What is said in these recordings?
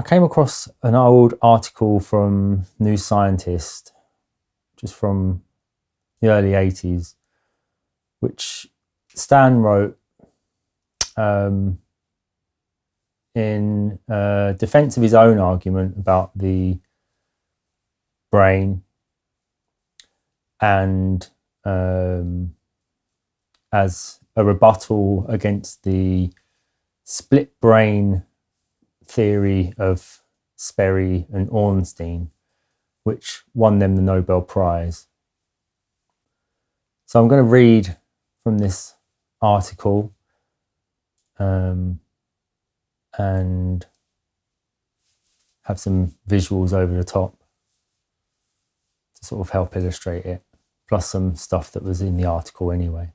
came across an old article from New Scientist, just from the early 80s, which Stan wrote in defense of his own argument about the brain, and as a rebuttal against the split brain theory of Sperry and Ornstein, which won them the Nobel Prize. So I'm going to read from this article and have some visuals over the top to sort of help illustrate it, plus some stuff that was in the article anyway.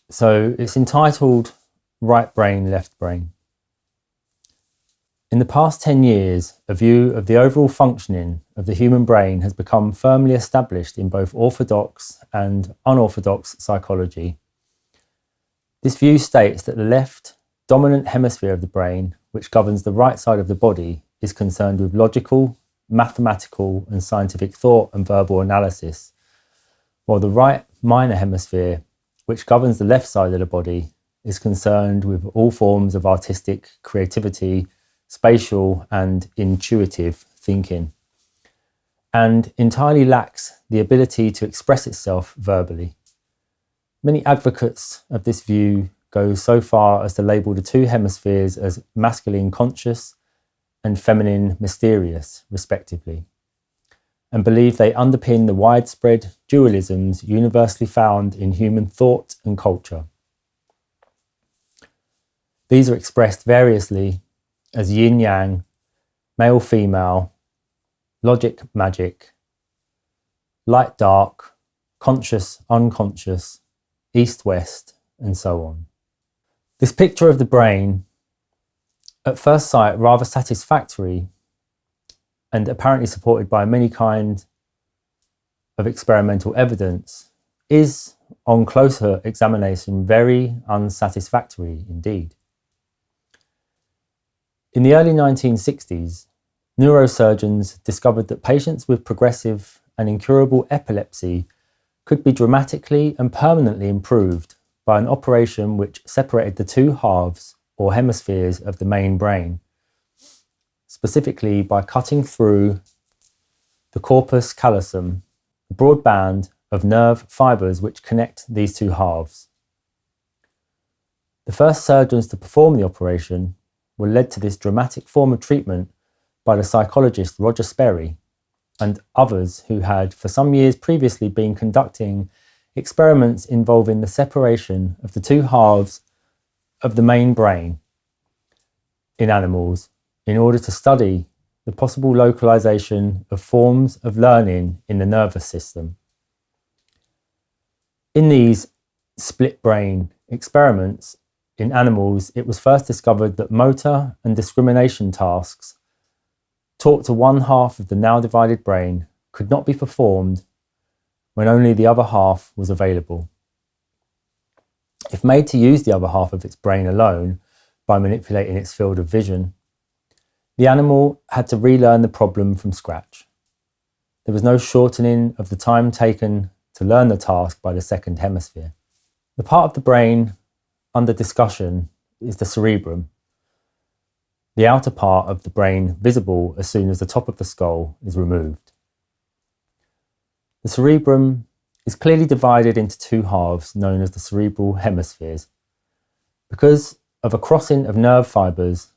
So it's entitled Right Brain, Left Brain. In the past 10 years, a view of the overall functioning of the human brain has become firmly established in both orthodox and unorthodox psychology. This view states that the left dominant hemisphere of the brain, which governs the right side of the body, is concerned with logical, mathematical, and scientific thought and verbal analysis, while the right minor hemisphere, which governs the left side of the body, is concerned with all forms of artistic creativity, spatial and intuitive thinking, and entirely lacks the ability to express itself verbally. Many advocates of this view go so far as to label the two hemispheres as masculine conscious and feminine mysterious, respectively, and believe they underpin the widespread dualisms universally found in human thought and culture. These are expressed variously as yin-yang, male-female, logic-magic, light-dark, conscious-unconscious, east-west, and so on. This picture of the brain, at first sight rather satisfactory and apparently supported by many kinds of experimental evidence, is, on closer examination, very unsatisfactory indeed. In the early 1960s, neurosurgeons discovered that patients with progressive and incurable epilepsy could be dramatically and permanently improved by an operation which separated the two halves or hemispheres of the main brain, specifically by cutting through the corpus callosum, a broad band of nerve fibres which connect these two halves. The first surgeons to perform the operation were led to this dramatic form of treatment by the psychologist Roger Sperry and others who had for some years previously been conducting experiments involving the separation of the two halves of the main brain in animals in order to study the possible localization of forms of learning in the nervous system. In these split brain experiments, in animals, it was first discovered that motor and discrimination tasks taught to one half of the now divided brain could not be performed when only the other half was available. If made to use the other half of its brain alone by manipulating its field of vision, the animal had to relearn the problem from scratch. There was no shortening of the time taken to learn the task by the second hemisphere. The part of the brain under discussion is the cerebrum, the outer part of the brain visible as soon as the top of the skull is removed. The cerebrum is clearly divided into two halves known as the cerebral hemispheres. Because of a crossing of nerve fibres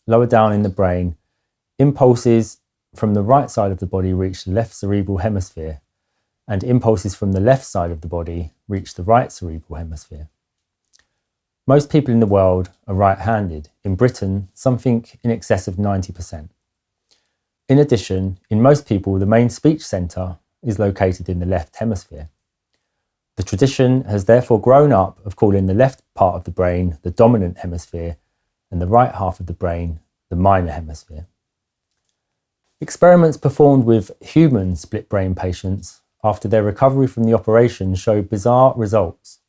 lower down in the brain, impulses from the right side of the body reach the left cerebral hemisphere, and impulses from the left side of the body reach the right cerebral hemisphere. Most people in the world are right-handed. In Britain, something in excess of 90%. In addition, in most people, the main speech centre is located in the left hemisphere. The tradition has therefore grown up of calling the left part of the brain the dominant hemisphere and the right half of the brain the minor hemisphere. Experiments performed with human split brain patients after their recovery from the operation showed bizarre results.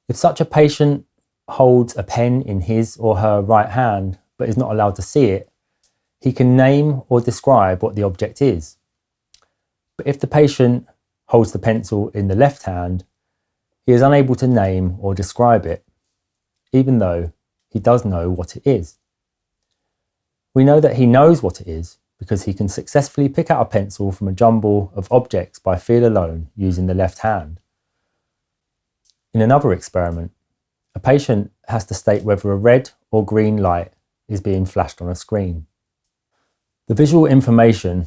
If such a patient holds a pen in his or her right hand but is not allowed to see it, he can name or describe what the object is. But if the patient holds the pencil in the left hand, he is unable to name or describe it, even though he does know what it is. We know that he knows what it is because he can successfully pick out a pencil from a jumble of objects by feel alone using the left hand. In another experiment, a patient has to state whether a red or green light is being flashed on a screen. The visual information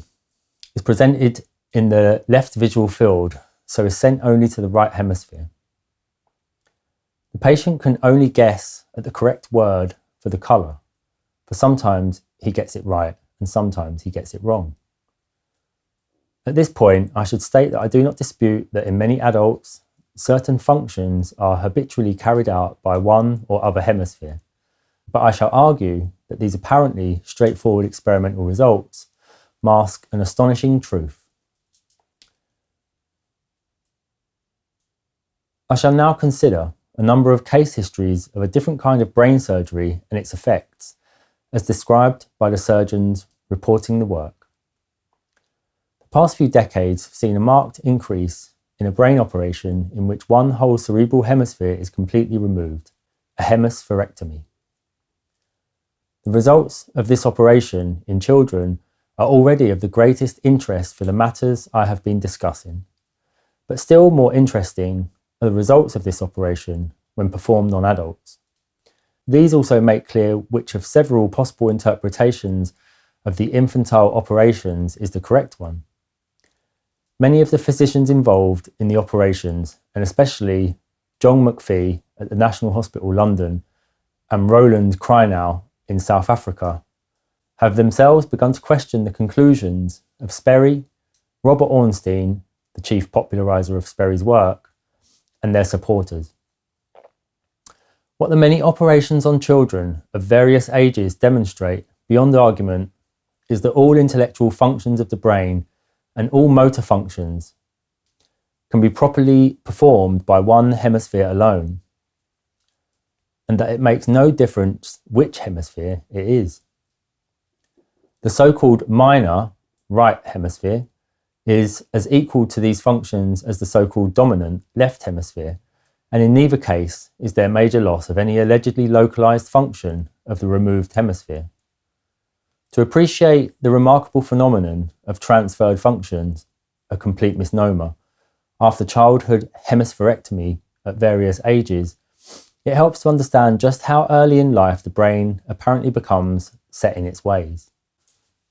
is presented in the left visual field, so is sent only to the right hemisphere. The patient can only guess at the correct word for the colour, for sometimes he gets it right and sometimes he gets it wrong. At this point, I should state that I do not dispute that in many adults, certain functions are habitually carried out by one or other hemisphere, but I shall argue that these apparently straightforward experimental results mask an astonishing truth. I shall now consider a number of case histories of a different kind of brain surgery and its effects, as described by the surgeons reporting the work. The past few decades have seen a marked increase in a brain operation in which one whole cerebral hemisphere is completely removed, a hemispherectomy. The results of this operation in children are already of the greatest interest for the matters I have been discussing, but still more interesting are the results of this operation when performed on adults. These also make clear which of several possible interpretations of the infantile operations is the correct one. Many of the physicians involved in the operations, and especially John McPhee at the National Hospital London and Roland Kreinow in South Africa, have themselves begun to question the conclusions of Sperry, Robert Ornstein, the chief popularizer of Sperry's work, and their supporters. What the many operations on children of various ages demonstrate, beyond argument, is that all intellectual functions of the brain and all motor functions can be properly performed by one hemisphere alone, and that it makes no difference which hemisphere it is. The so-called minor right hemisphere is as equal to these functions as the so-called dominant left hemisphere, and in neither case is there major loss of any allegedly localized function of the removed hemisphere. To appreciate the remarkable phenomenon of transferred functions, a complete misnomer, after childhood hemispherectomy at various ages, it helps to understand just how early in life the brain apparently becomes set in its ways.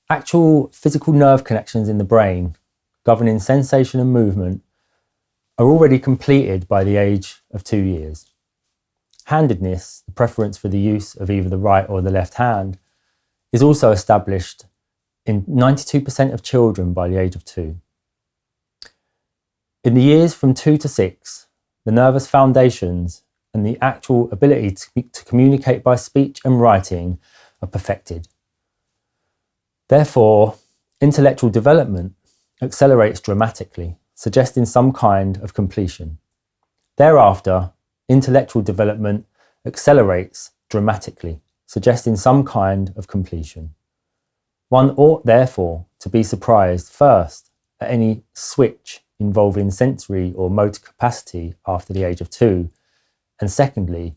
Actual physical nerve connections in the brain, governing sensation and movement, are already completed by the age of 2 years. Handedness, the preference for the use of either the right or the left hand, is also established in 92% of children by the age of 2. In the years from 2 to 6, the nervous foundations and the actual ability to communicate by speech and writing are perfected. Therefore, intellectual development accelerates dramatically, suggesting some kind of completion. Thereafter, intellectual development accelerates dramatically, suggesting some kind of completion. One ought therefore to be surprised first at any switch involving sensory or motor capacity after the age of 2, and secondly,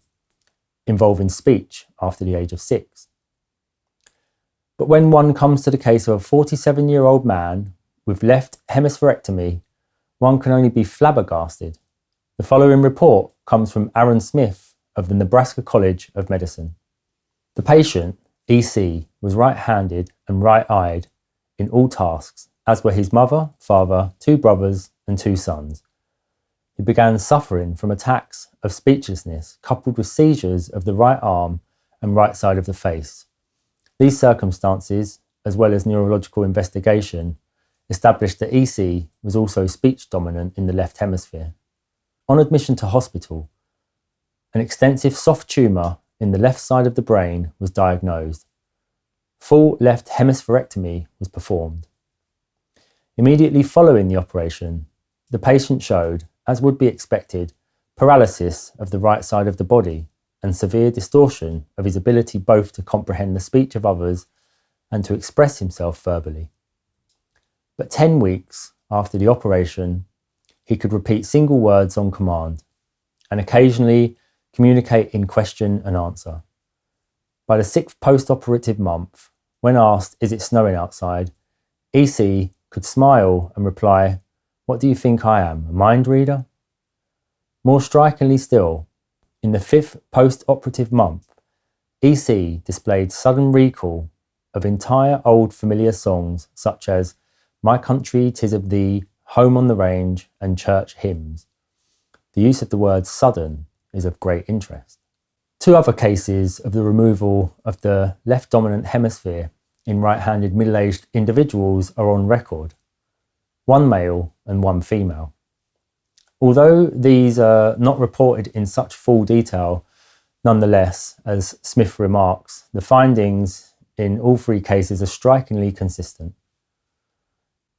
involving speech after the age of 6. But when one comes to the case of a 47-year-old man with left hemispherectomy, one can only be flabbergasted. The following report comes from Aaron Smith of the Nebraska College of Medicine. The patient, EC, was right-handed and right-eyed in all tasks, as were his mother, father, 2 brothers and 2 sons. He began suffering from attacks of speechlessness coupled with seizures of the right arm and right side of the face. These circumstances, as well as neurological investigation, established that EC was also speech dominant in the left hemisphere. On admission to hospital, an extensive soft tumour in the left side of the brain was diagnosed. Full left hemispherectomy was performed. Immediately following the operation, the patient showed, as would be expected, paralysis of the right side of the body, and severe distortion of his ability both to comprehend the speech of others and to express himself verbally. But 10 weeks after the operation, he could repeat single words on command and occasionally communicate in question and answer. By the 6th post-operative month, when asked, "Is it snowing outside?" EC could smile and reply, "What do you think I am, a mind reader?" More strikingly still, in the 5th post-operative month, EC displayed sudden recall of entire old familiar songs such as "My Country 'Tis of Thee," "Home on the Range," and church hymns. The use of the word sudden is of great interest. 2 other cases of the removal of the left dominant hemisphere in right-handed middle-aged individuals are on record, 1 male and 1 female. Although these are not reported in such full detail, nonetheless, as Smith remarks, the findings in all 3 cases are strikingly consistent.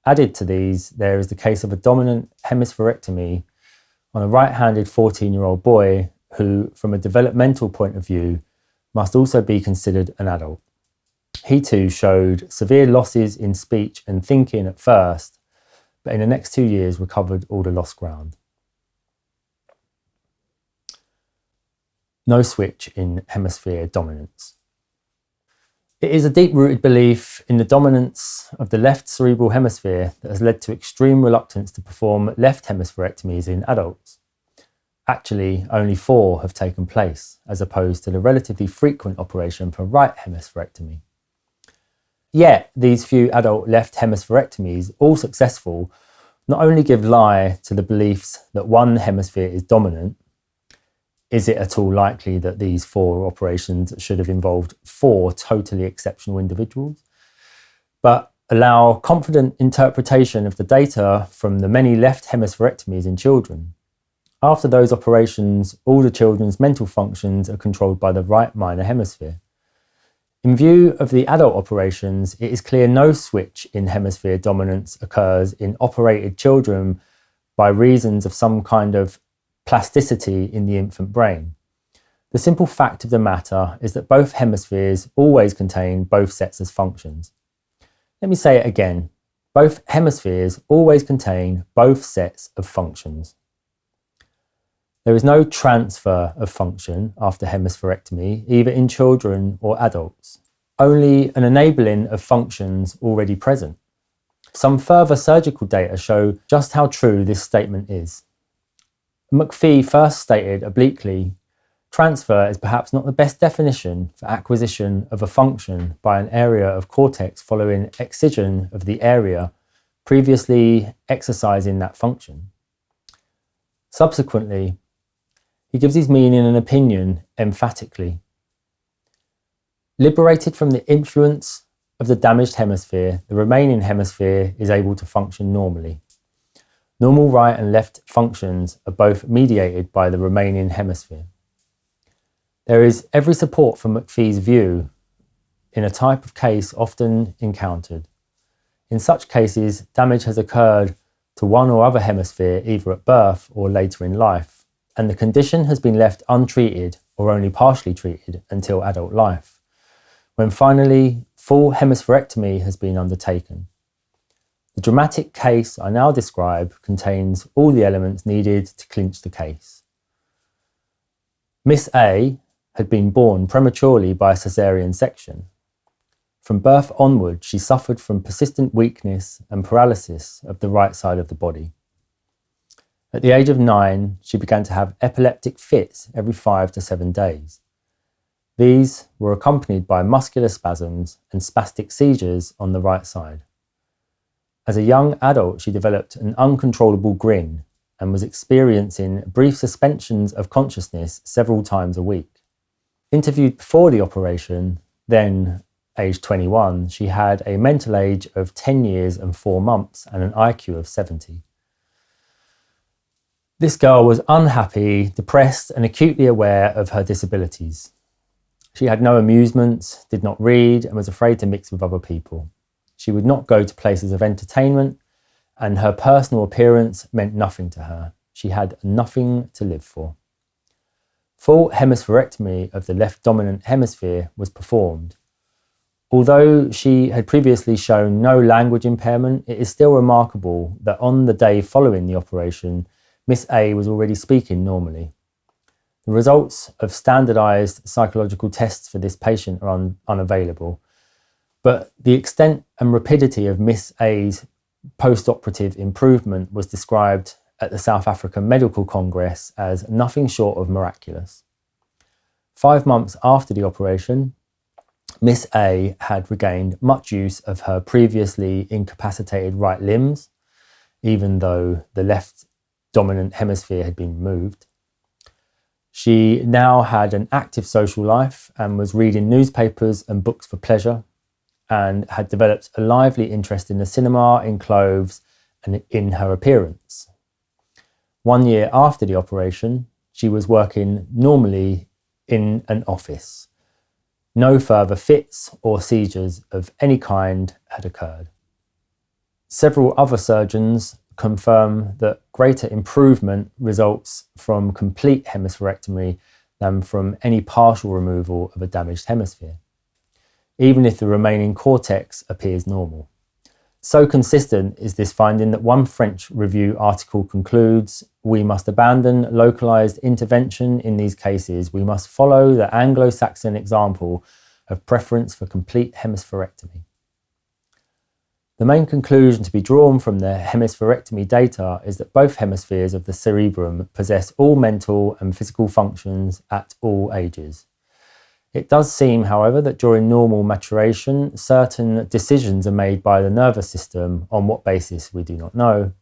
Added to these, there is the case of a dominant hemispherectomy on a right-handed 14-year-old boy who, from a developmental point of view, must also be considered an adult. He too showed severe losses in speech and thinking at first, but in the next 2 years recovered all the lost ground. No switch in hemisphere dominance. It is a deep-rooted belief in the dominance of the left cerebral hemisphere that has led to extreme reluctance to perform left hemispherectomies in adults. Actually, only 4 have taken place, as opposed to the relatively frequent operation for right hemispherectomy. Yet, these few adult left hemispherectomies, all successful, not only give lie to the beliefs that one hemisphere is dominant. Is it at all likely that these 4 operations should have involved 4 totally exceptional individuals? But allow confident interpretation of the data from the many left hemispherectomies in children. After those operations, all the children's mental functions are controlled by the right minor hemisphere. In view of the adult operations, it is clear no switch in hemisphere dominance occurs in operated children by reasons of some kind of plasticity in the infant brain. The simple fact of the matter is that both hemispheres always contain both sets of functions. Let me say it again. Both hemispheres always contain both sets of functions. There is no transfer of function after hemispherectomy, either in children or adults, only an enabling of functions already present. Some further surgical data show just how true this statement is. McPhee first stated obliquely, transfer is perhaps not the best definition for acquisition of a function by an area of cortex following excision of the area previously exercising that function. Subsequently, he gives his meaning and opinion emphatically. Liberated from the influence of the damaged hemisphere, the remaining hemisphere is able to function normally. Normal right and left functions are both mediated by the remaining hemisphere. There is every support for McPhee's view in a type of case often encountered. In such cases, damage has occurred to one or other hemisphere either at birth or later in life, and the condition has been left untreated or only partially treated until adult life, when finally full hemispherectomy has been undertaken. The dramatic case I now describe contains all the elements needed to clinch the case. Miss A had been born prematurely by a caesarean section. From birth onward, she suffered from persistent weakness and paralysis of the right side of the body. At the age of 9, she began to have epileptic fits every 5 to 7 days. These were accompanied by muscular spasms and spastic seizures on the right side. As a young adult, she developed an uncontrollable grin and was experiencing brief suspensions of consciousness several times a week. Interviewed before the operation, then aged 21, she had a mental age of 10 years and 4 months and an IQ of 70. This girl was unhappy, depressed, and acutely aware of her disabilities. She had no amusements, did not read, and was afraid to mix with other people. She would not go to places of entertainment, and her personal appearance meant nothing to her. She had nothing to live for. Full hemispherectomy of the left dominant hemisphere was performed. Although she had previously shown no language impairment, it is still remarkable that on the day following the operation, Miss A was already speaking normally. The results of standardised psychological tests for this patient are unavailable, but the extent and rapidity of Miss A's post-operative improvement was described at the South African Medical Congress as nothing short of miraculous. 5 months after the operation, Miss A had regained much use of her previously incapacitated right limbs, even though the left dominant hemisphere had been removed. She now had an active social life and was reading newspapers and books for pleasure, and had developed a lively interest in the cinema, in clothes, and in her appearance. 1 year after the operation, she was working normally in an office. No further fits or seizures of any kind had occurred. Several other surgeons confirm that greater improvement results from complete hemispherectomy than from any partial removal of a damaged hemisphere, even if the remaining cortex appears normal. So consistent is this finding that one French review article concludes, "We must abandon localized intervention in these cases. We must follow the Anglo-Saxon example of preference for complete hemispherectomy." The main conclusion to be drawn from the hemispherectomy data is that both hemispheres of the cerebrum possess all mental and physical functions at all ages. It does seem, however, that during normal maturation, certain decisions are made by the nervous system, on what basis we do not know,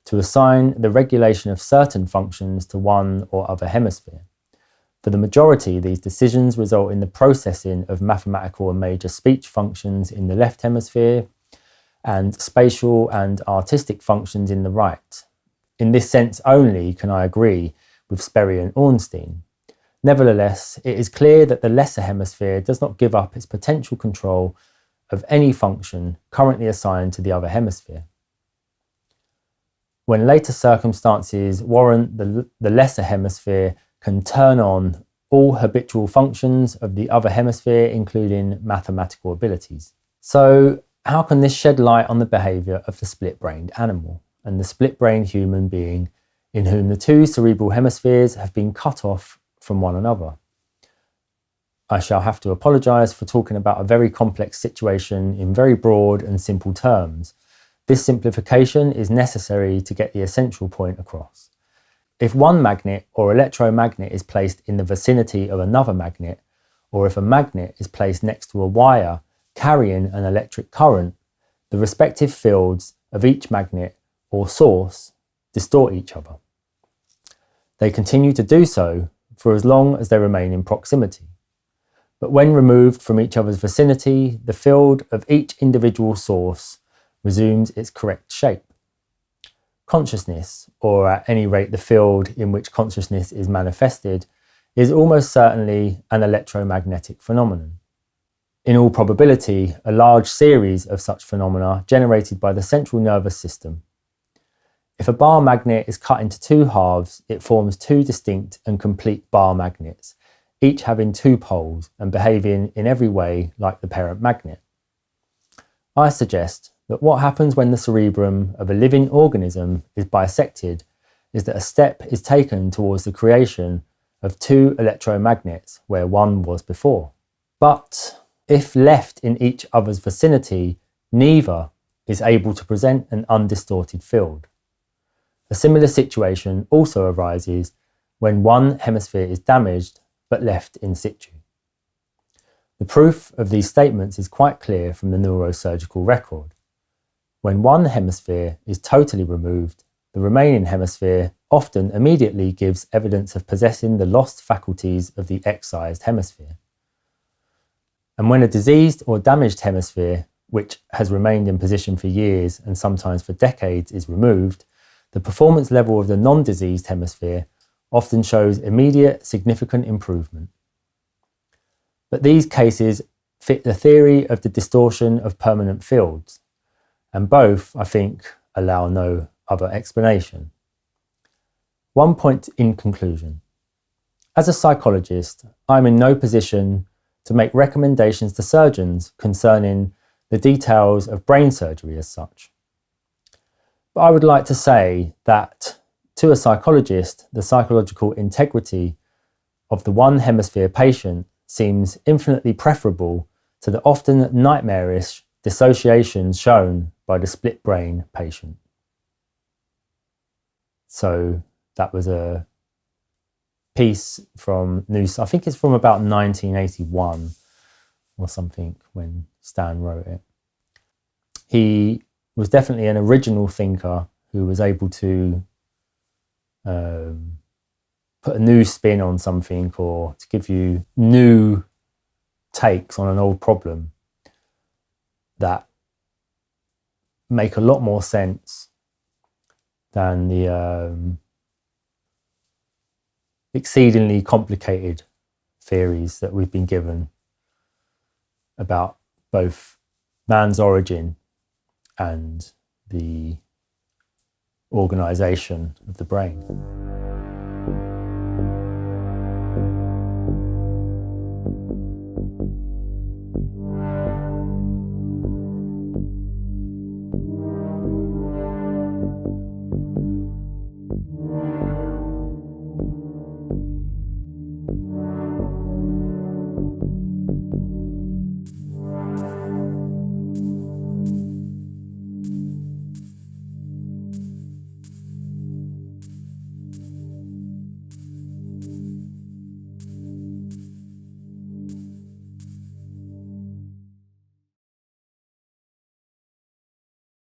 to assign the regulation of certain functions to one or other hemisphere. For the majority, these decisions result in the processing of mathematical and major speech functions in the left hemisphere and spatial and artistic functions in the right. In this sense only can I agree with Sperry and Ornstein. Nevertheless, it is clear that the lesser hemisphere does not give up its potential control of any function currently assigned to the other hemisphere. When later circumstances warrant, the lesser hemisphere can turn on all habitual functions of the other hemisphere, including mathematical abilities. So, how can this shed light on the behaviour of the split-brained animal and the split-brained human being in whom the two cerebral hemispheres have been cut off from one another? I shall have to apologise for talking about a very complex situation in very broad and simple terms. This simplification is necessary to get the essential point across. If one magnet or electromagnet is placed in the vicinity of another magnet, or if a magnet is placed next to a wire carrying an electric current, the respective fields of each magnet or source distort each other. They continue to do so for as long as they remain in proximity. But when removed from each other's vicinity, the field of each individual source resumes its correct shape. Consciousness, or at any rate the field in which consciousness is manifested, is almost certainly an electromagnetic phenomenon. In all probability, a large series of such phenomena generated by the central nervous system. If a bar magnet is cut into two halves, it forms two distinct and complete bar magnets, each having two poles and behaving in every way like the parent magnet. I suggest that what happens when the cerebrum of a living organism is bisected is that a step is taken towards the creation of two electromagnets where one was before. But if left in each other's vicinity, neither is able to present an undistorted field. A similar situation also arises when one hemisphere is damaged but left in situ. The proof of these statements is quite clear from the neurosurgical record. When one hemisphere is totally removed, the remaining hemisphere often immediately gives evidence of possessing the lost faculties of the excised hemisphere. And when a diseased or damaged hemisphere, which has remained in position for years and sometimes for decades, is removed, the performance level of the non-diseased hemisphere often shows immediate significant improvement. But these cases fit the theory of the distortion of permanent fields, and both, I think, allow no other explanation. One point in conclusion. As a psychologist, I'm in no position to make recommendations to surgeons concerning the details of brain surgery as such. But I would like to say that to a psychologist, the psychological integrity of the one hemisphere patient seems infinitely preferable to the often nightmarish dissociations shown by the split brain patient. So that was a piece from News, I think it's from about 1981 or something when Stan wrote it. He was definitely an original thinker who was able to put a new spin on something or to give you new takes on an old problem that make a lot more sense than the exceedingly complicated theories that we've been given about both man's origin and the organisation of the brain.